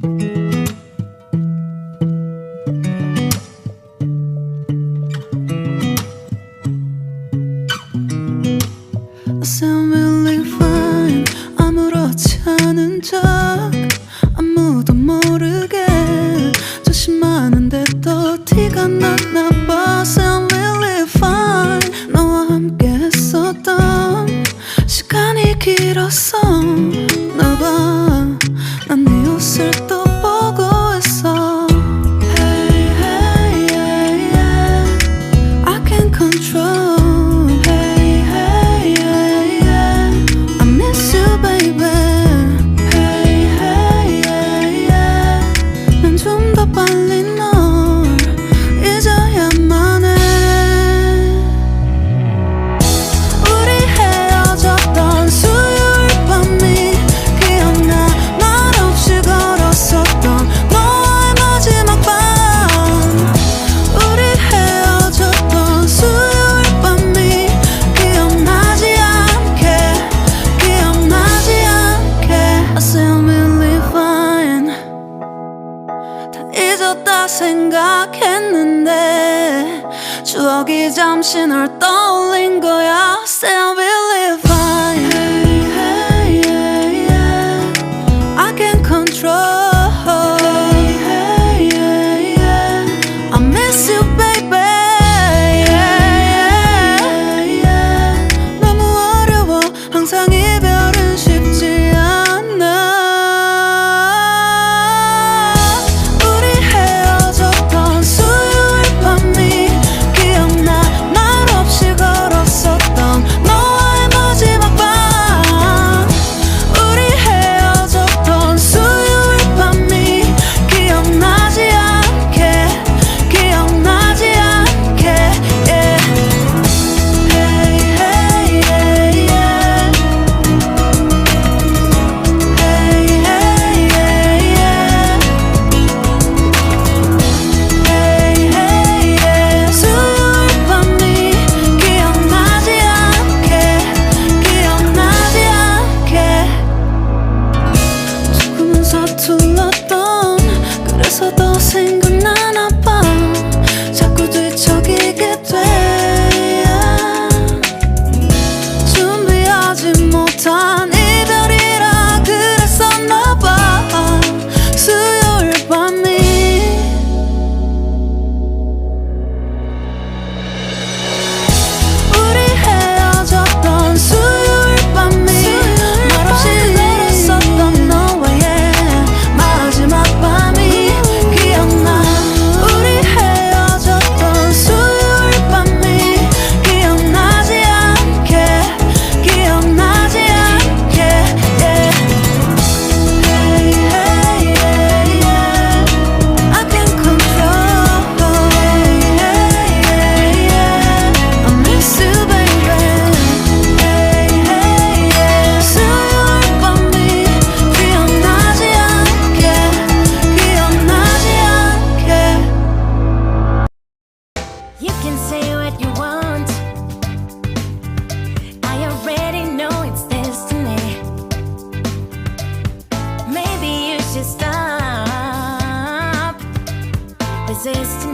I sound really fine. 아무렇지 않은 척 아무도 모르게 조심하는데 또 티가 났나 봐. Sound really fine. 너와 함께 했었던 시간이 길었어. 나 봐, 난 네 옷을 또 보고 있어. Hey, hey, yeah, yeah. I can't control. 잊었다 생각했는데 추억이 잠시 널 떠올린 거야. Still really fine. Hey, hey, yeah, yeah. I can't control. Hey, hey, yeah, yeah. I miss you, baby. Yeah, yeah, yeah. 너무 어려워. 항상 이별은 쉽지 않아. 그래서 더 생각나나 봐. 자꾸 뒤척이게 돼. 준비하지 못한 이별이라 그랬었나 봐. 수요일 밤이 우리 헤어졌던 수요일 밤이 말없이 걸었었던 너와의 마지막 밤이 You can say what you want. I already know it's destiny. Maybe you should stop resisting.